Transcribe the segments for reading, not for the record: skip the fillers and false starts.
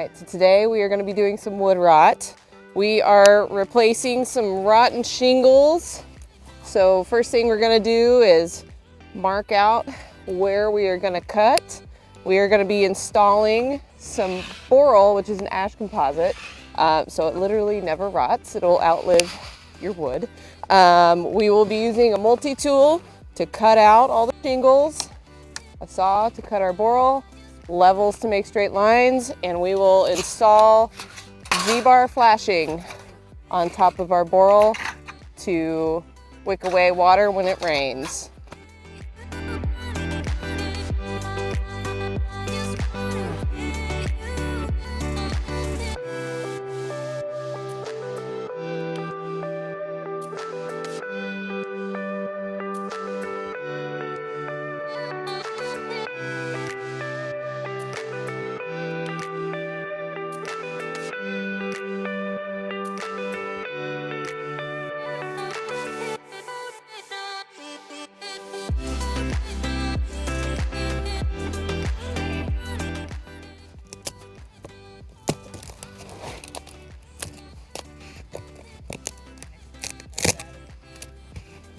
right, so today we are going to be doing some wood rot. We are replacing some rotten shingles. So first thing we're going to do is mark out where we are going to cut. We are going to be installing some boral, which is an ash composite. So it literally never rots. It'll outlive your wood. We will be using a multi-tool to cut out all the shingles, a saw to cut our boral, levels to make straight lines, and we will install Z-bar flashing on top of our boral to wick away water when it rains.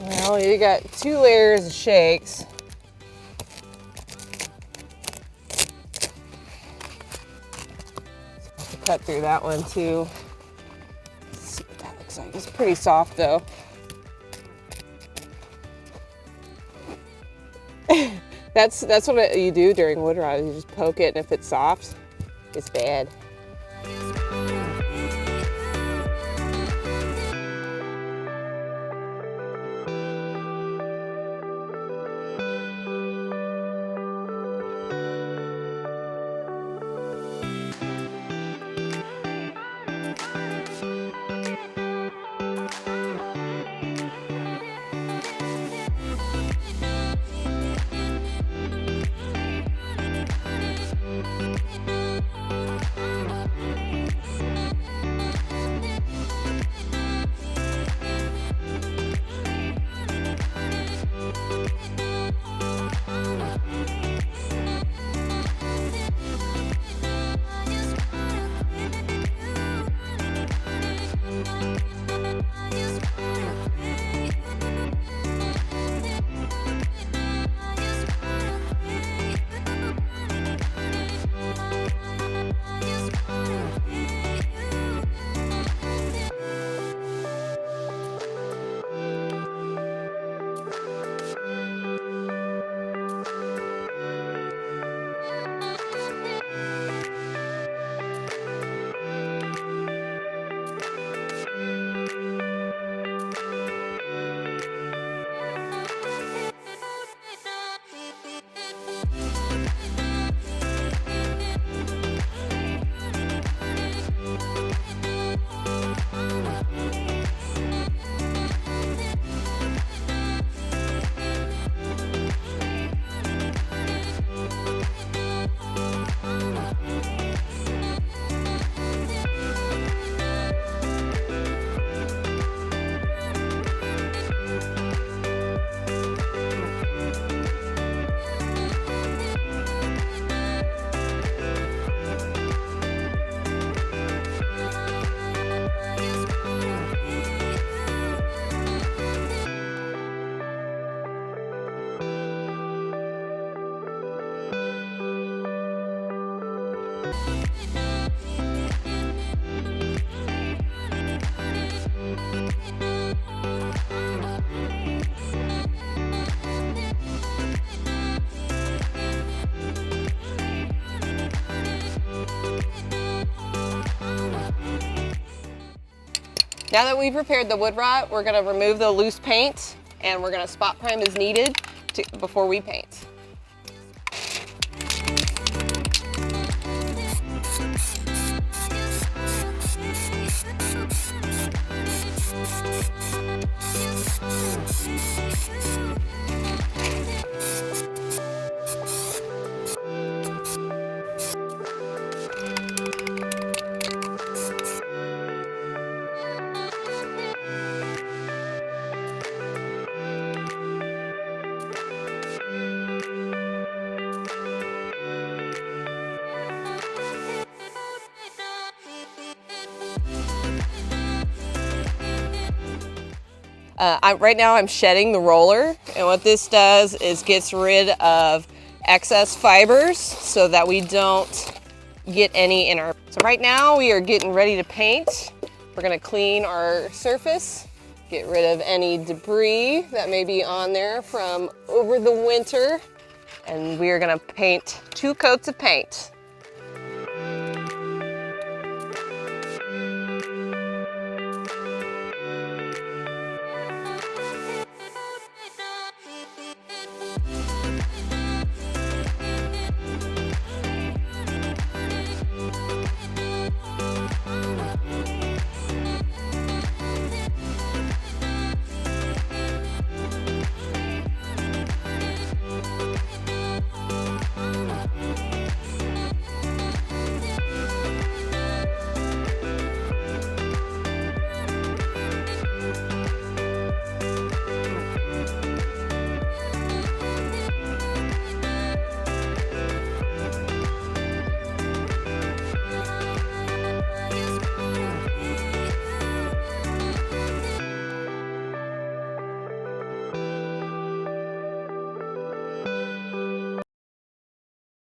Well, you got 2 layers of shakes. So cut through that one too. Let's see what that looks like. It's pretty soft though. That's what you do during wood rot. You just poke it, and if it's soft, it's bad. Now that we've prepared the wood rot, we're going to remove the loose paint and we're going to spot prime as needed before we paint. Right now I'm shedding the roller, and what this does is gets rid of excess fibers so that we don't get any in our... So right now we are getting ready to paint. We're gonna clean our surface, get rid of any debris that may be on there from over the winter, and we are gonna paint 2 coats of paint.